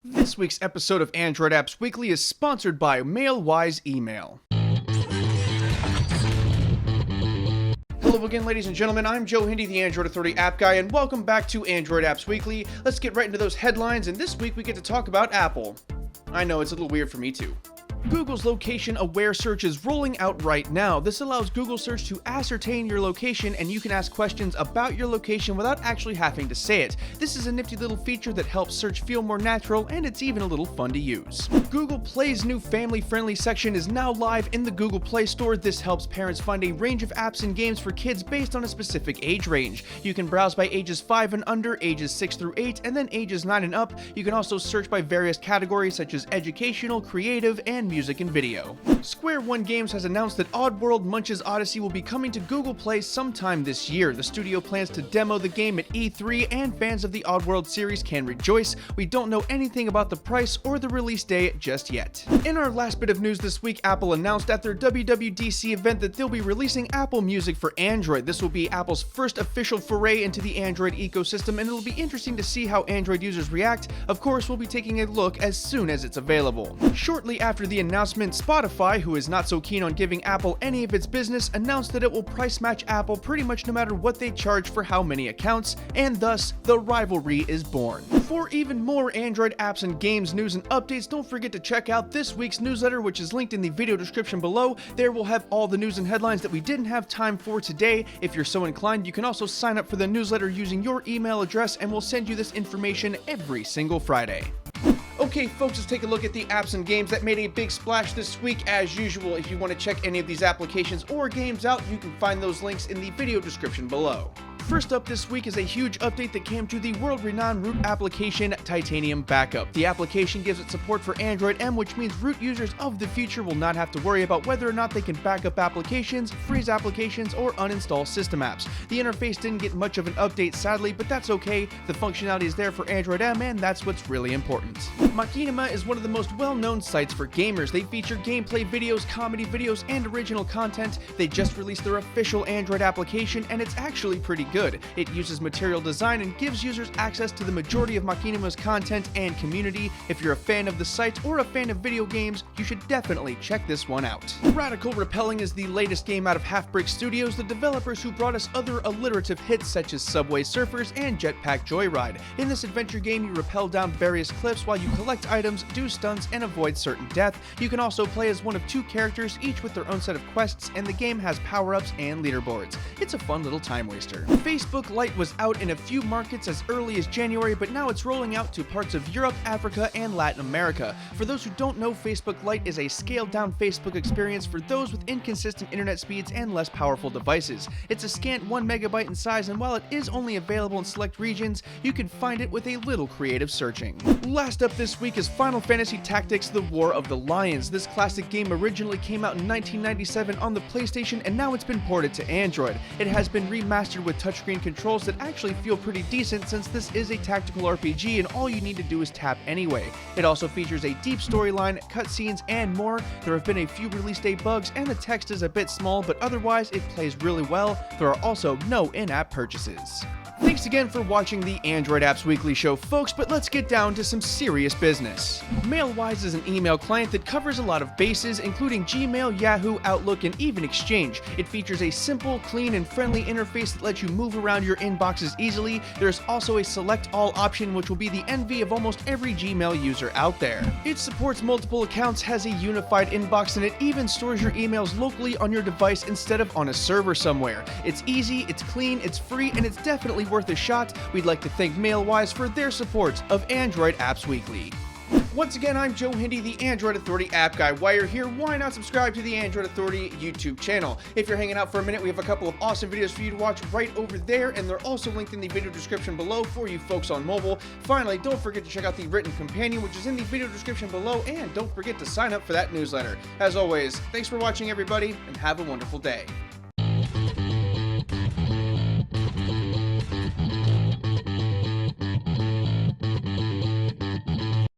This week's episode of Android Apps Weekly is sponsored by Mailwise Email. Hello again, ladies and gentlemen, I'm Joe Hindi, the Android Authority app guy, and welcome back to Android Apps Weekly. Let's get right into those headlines, and this week we get to talk about Apple. I know, it's a little weird for me too. Google's location-aware search is rolling out right now. This allows Google Search to ascertain your location, and you can ask questions about your location without actually having to say it. This is a nifty little feature that helps search feel more natural, and it's even a little fun to use. Google Play's new family-friendly section is now live in the Google Play Store. This helps parents find a range of apps and games for kids based on a specific age range. You can browse by ages 5 and under, ages 6 through 8, and then ages 9 and up. You can also search by various categories such as educational, creative, and music and video. Square One Games has announced that Oddworld Munch's Odyssey will be coming to Google Play sometime this year. The studio plans to demo the game at E3, and fans of the Oddworld series can rejoice. We don't know anything about the price or the release day just yet. In our last bit of news this week, Apple announced at their WWDC event that they'll be releasing Apple Music for Android. This will be Apple's first official foray into the Android ecosystem, and it'll be interesting to see how Android users react. Of course, we'll be taking a look as soon as it's available. Shortly after the announcement, Spotify, who is not so keen on giving Apple any of its business, announced that it will price match Apple pretty much no matter what they charge for how many accounts, and thus, the rivalry is born. For even more Android apps and games news and updates, don't forget to check out this week's newsletter, which is linked in the video description below. There we'll have all the news and headlines that we didn't have time for today. If you're so inclined, you can also sign up for the newsletter using your email address, and we'll send you this information every single Friday. Okay folks, let's take a look at the apps and games that made a big splash this week. As usual, if you want to check any of these applications or games out, you can find those links in the video description below. First up this week is a huge update that came to the world-renowned root application Titanium Backup. The application gives it support for Android M, which means root users of the future will not have to worry about whether or not they can back up applications, freeze applications, or uninstall system apps. The interface didn't get much of an update, sadly, but that's okay. The functionality is there for Android M, and that's what's really important. Machinima is one of the most well-known sites for gamers. They feature gameplay videos, comedy videos, and original content. They just released their official Android application, and it's actually pretty good. It uses material design and gives users access to the majority of Machinima's content and community. If you're a fan of the site or a fan of video games, you should definitely check this one out. Radical Repelling is the latest game out of Half Brick Studios, the developers who brought us other alliterative hits such as Subway Surfers and Jetpack Joyride. In this adventure game, you rappel down various cliffs while you collect items, do stunts, and avoid certain death. You can also play as one of 2 characters, each with their own set of quests, and the game has power-ups and leaderboards. It's a fun little time waster. Facebook Lite was out in a few markets as early as January, but now it's rolling out to parts of Europe, Africa, and Latin America. For those who don't know, Facebook Lite is a scaled-down Facebook experience for those with inconsistent internet speeds and less powerful devices. It's a scant 1 megabyte in size, and while it is only available in select regions, you can find it with a little creative searching. Last up this week is Final Fantasy Tactics: The War of the Lions. This classic game originally came out in 1997 on the PlayStation, and now it's been ported to Android. It has been remastered with touchscreen controls that actually feel pretty decent, since this is a tactical RPG and all you need to do is tap anyway. It also features a deep storyline, cutscenes, and more. There have been a few release day bugs, and the text is a bit small, but otherwise it plays really well. There are also no in-app purchases. Thanks again for watching the Android Apps Weekly show, folks, but let's get down to some serious business. Mailwise is an email client that covers a lot of bases, including Gmail, Yahoo, Outlook, and even Exchange. It features a simple, clean, and friendly interface that lets you move around your inboxes easily. There's also a select all option, which will be the envy of almost every Gmail user out there. It supports multiple accounts, has a unified inbox, and it even stores your emails locally on your device instead of on a server somewhere. It's easy, it's clean, it's free, and it's definitely worth a shot. We'd like to thank Mailwise for their support of Android Apps Weekly. Once again, I'm Joe Hindi, the Android Authority app guy. While you're here, why not subscribe to the Android Authority YouTube channel? If you're hanging out for a minute, we have a couple of awesome videos for you to watch right over there, and they're also linked in the video description below for you folks on mobile. Finally, don't forget to check out the written companion, which is in the video description below, and don't forget to sign up for that newsletter. As always, thanks for watching, everybody, and have a wonderful day.